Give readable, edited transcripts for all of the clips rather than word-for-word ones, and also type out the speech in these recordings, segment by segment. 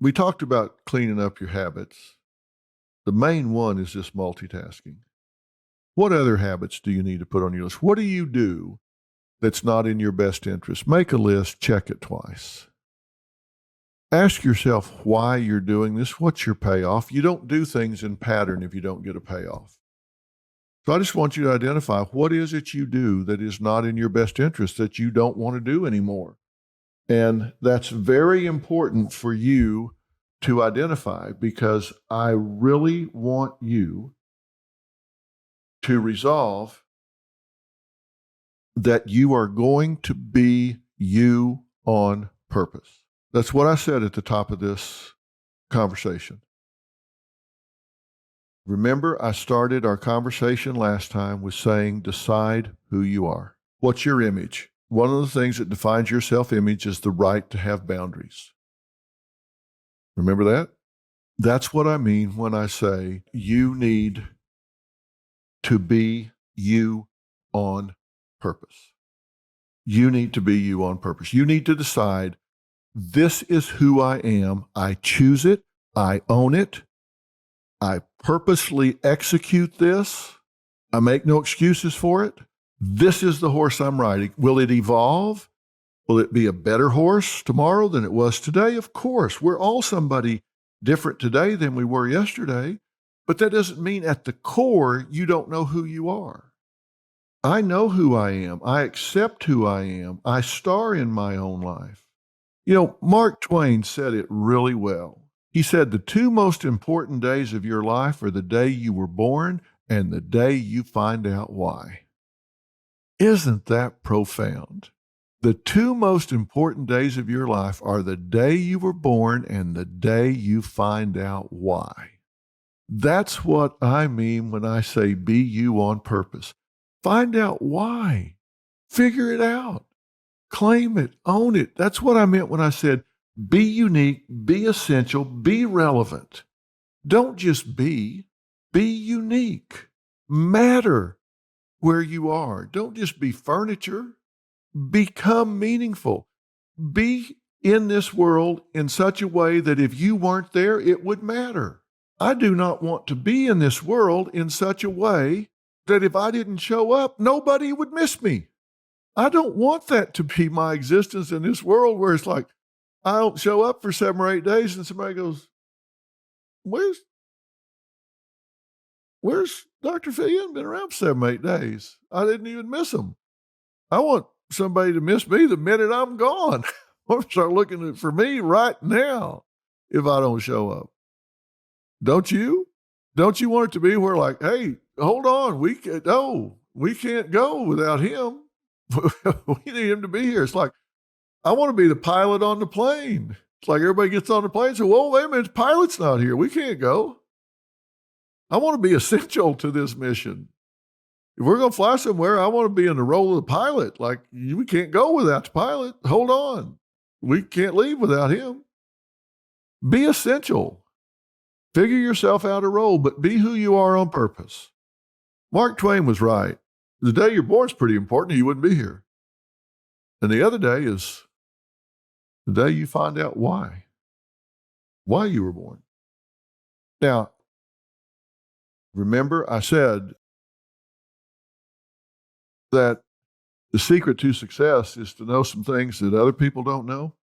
We talked about cleaning up your habits. The main one is this multitasking. What other habits do you need to put on your list? What do you do that's not in your best interest? Make a list, check it twice. Ask yourself why you're doing this. What's your payoff? You don't do things in pattern if you don't get a payoff. So I just want you to identify what is it you do that is not in your best interest that you don't want to do anymore. And that's very important for you to identify because I really want you to resolve that you are going to be you on purpose. That's what I said at the top of this conversation. Remember, I started our conversation last time with saying, decide who you are. What's your image? One of the things that defines your self-image is the right to have boundaries. Remember that? That's what I mean when I say you need to be you on purpose. You need to be you on purpose. You need to decide, this is who I am. I choose it. I own it. I purposely execute this. I make no excuses for it. This is the horse I'm riding. Will it evolve? Will it be a better horse tomorrow than it was today? Of course. We're all somebody different today than we were yesterday, but that doesn't mean at the core you don't know who you are. I know who I am. I accept who I am. I star in my own life. You know, Mark Twain said it really well. He said the two most important days of your life are the day you were born and the day you find out why. Isn't that profound? The two most important days of your life are the day you were born and the day you find out why. That's what I mean when I say be you on purpose. Find out why. Figure it out. Claim it. Own it. That's what I meant when I said be unique, be essential, be relevant. Don't just be unique. Matter where you are. Don't just be furniture. Become meaningful. Be in this world in such a way that if you weren't there, it would matter. I do not want to be in this world in such a way that if I didn't show up, nobody would miss me. I don't want that to be my existence in this world where it's like, I don't show up for 7 or 8 days and somebody goes, where's Dr. Phil? You haven't been around for 7 or 8 days. I didn't even miss him. I want somebody to miss me the minute I'm gone. I'm start looking for me right now if I don't show up. Don't you? Don't you want it to be where like, hey, hold on, we can't go without him. We need him to be here. It's like, I want to be the pilot on the plane. It's like everybody gets on the plane and says, whoa, wait a minute, the pilot's not here. We can't go. I want to be essential to this mission. If we're going to fly somewhere, I want to be in the role of the pilot. Like, we can't go without the pilot. Hold on. We can't leave without him. Be essential. Figure yourself out a role, but be who you are on purpose. Mark Twain was right. The day you're born is pretty important, or you wouldn't be here. And the other day is the day you find out why you were born. Now, remember I said that the secret to success is to know some things that other people don't know.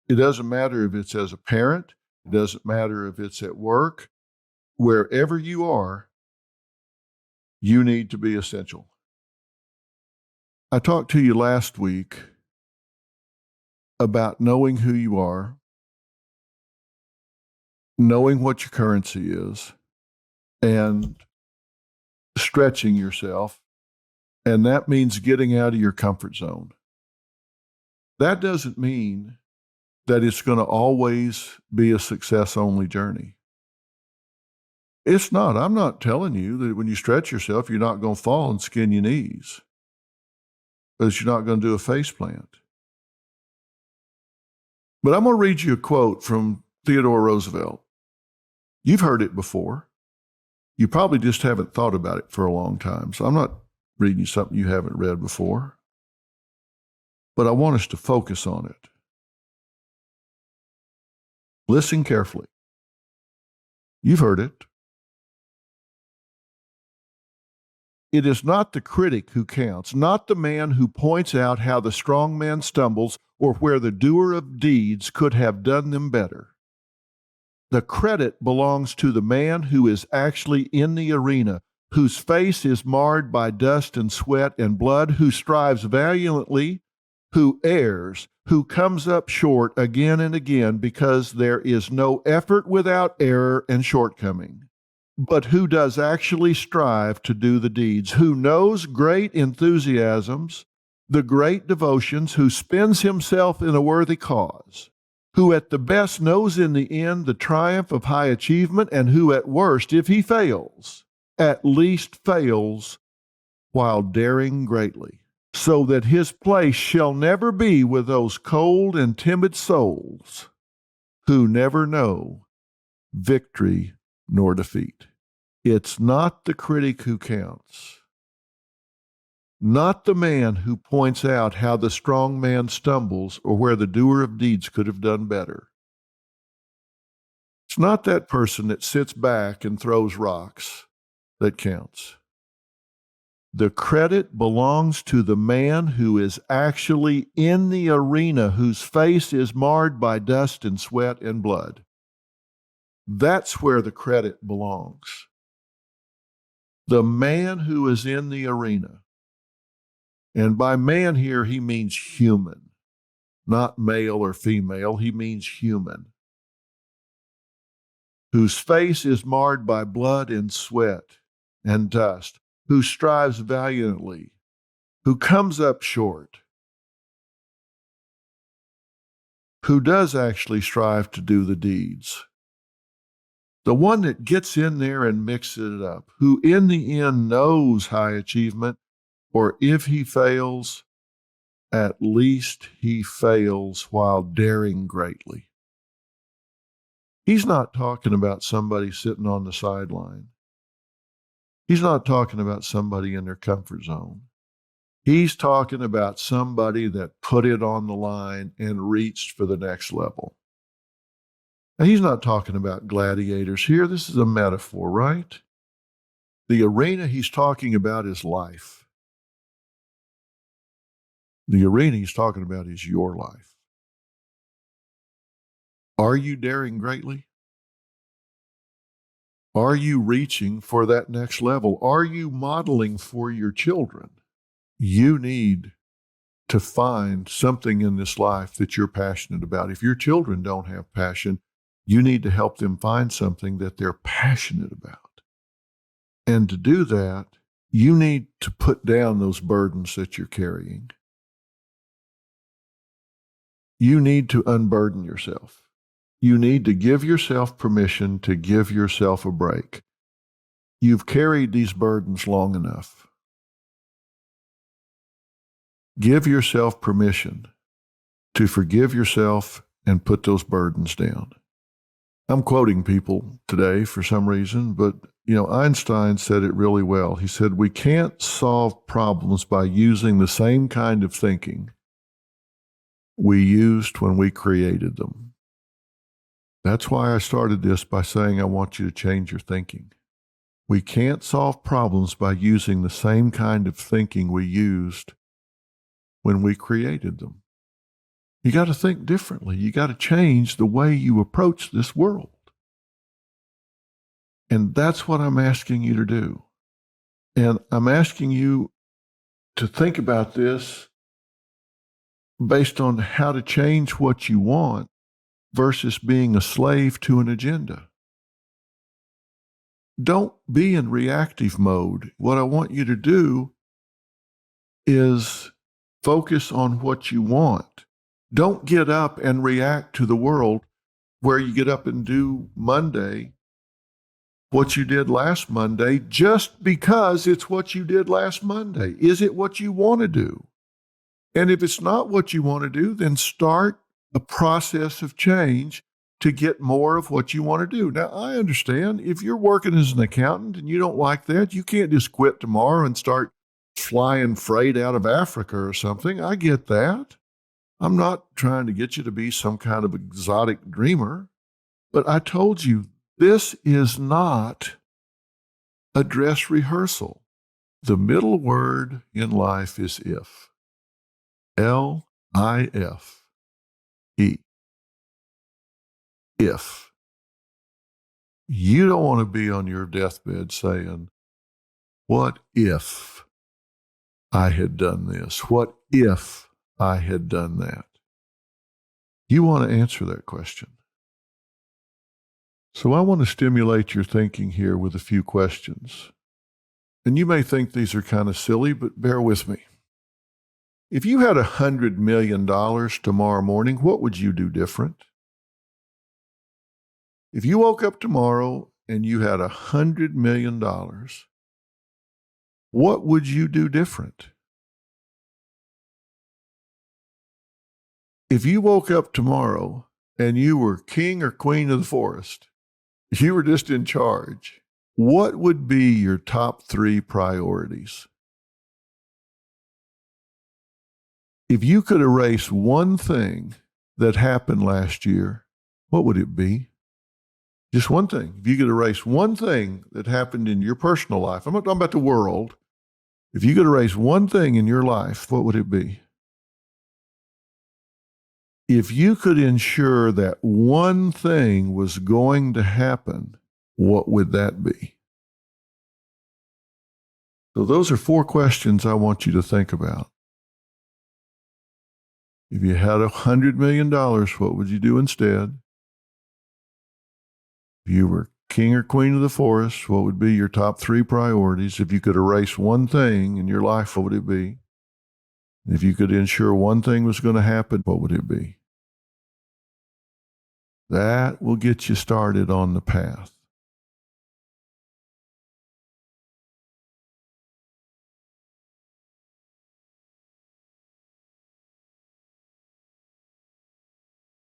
It doesn't matter if it's as a parent. It doesn't matter if it's at work. Wherever you are, you need to be essential. I talked to you last week about knowing who you are, knowing what your currency is, and stretching yourself. And that means getting out of your comfort zone. That doesn't mean that it's going to always be a success-only journey. It's not. I'm not telling you that when you stretch yourself, you're not going to fall and skin your knees, because you're not going to do a face plant. But I'm going to read you a quote from Theodore Roosevelt. You've heard it before. You probably just haven't thought about it for a long time. So I'm not reading you something you haven't read before. But I want us to focus on it. Listen carefully. You've heard it. It is not the critic who counts, not the man who points out how the strong man stumbles or where the doer of deeds could have done them better. The credit belongs to the man who is actually in the arena, whose face is marred by dust and sweat and blood, who strives valiantly, who errs, who comes up short again and again because there is no effort without error and shortcoming, but who does actually strive to do the deeds, who knows great enthusiasms, the great devotions, who spends himself in a worthy cause, who at the best knows in the end the triumph of high achievement, and who at worst, if he fails, at least fails while daring greatly, so that his place shall never be with those cold and timid souls who never know victory nor defeat. It's not the critic who counts, not the man who points out how the strong man stumbles or where the doer of deeds could have done better. It's not that person that sits back and throws rocks that counts. The credit belongs to the man who is actually in the arena, whose face is marred by dust and sweat and blood. That's where the credit belongs. The man who is in the arena. And by man here, he means human, not male or female. He means human. Whose face is marred by blood and sweat and dust, who strives valiantly, who comes up short, who does actually strive to do the deeds. The one that gets in there and mixes it up, who in the end knows high achievement, or if he fails, at least he fails while daring greatly. He's not talking about somebody sitting on the sideline. He's not talking about somebody in their comfort zone. He's talking about somebody that put it on the line and reached for the next level. Now, he's not talking about gladiators here. This is a metaphor, right? The arena he's talking about is life. The arena he's talking about is your life. Are you daring greatly? Are you reaching for that next level? Are you modeling for your children? You need to find something in this life that you're passionate about. If your children don't have passion, you need to help them find something that they're passionate about. And to do that, you need to put down those burdens that you're carrying. You need to unburden yourself. You need to give yourself permission to give yourself a break. You've carried these burdens long enough. Give yourself permission to forgive yourself and put those burdens down. I'm quoting people today for some reason, but Einstein said it really well. He said, we can't solve problems by using the same kind of thinking we used when we created them. That's why I started this by saying I want you to change your thinking. We can't solve problems by using the same kind of thinking we used when we created them. You got to think differently. You got to change the way you approach this world. And that's what I'm asking you to do. And I'm asking you to think about this based on how to change what you want versus being a slave to an agenda. Don't be in reactive mode. What I want you to do is focus on what you want. Don't get up and react to the world where you get up and do Monday what you did last Monday just because it's what you did last Monday. Is it what you want to do? And if it's not what you want to do, then start a process of change to get more of what you want to do. Now, I understand if you're working as an accountant and you don't like that, you can't just quit tomorrow and start flying freight out of Africa or something. I get that. I'm not trying to get you to be some kind of exotic dreamer. But I told you, this is not a dress rehearsal. The middle word in life is if. L-I-F-E. If. You don't want to be on your deathbed saying, what if I had done this? What if I had done that? You want to answer that question. So I want to stimulate your thinking here with a few questions. And you may think these are kind of silly, but bear with me. If you had $100 million tomorrow morning, what would you do different? If you woke up tomorrow and you had $100 million, what would you do different? If you woke up tomorrow and you were king or queen of the forest, you were just in charge, what would be your top 3 priorities? If you could erase one thing that happened last year, what would it be? Just one thing. If you could erase one thing that happened in your personal life, I'm not talking about the world. If you could erase one thing in your life, what would it be? If you could ensure that one thing was going to happen, what would that be? So those are 4 questions I want you to think about. If you had $100 million, what would you do instead? If you were king or queen of the forest, what would be your top 3 priorities? If you could erase one thing in your life, what would it be? If you could ensure one thing was going to happen, what would it be? That will get you started on the path.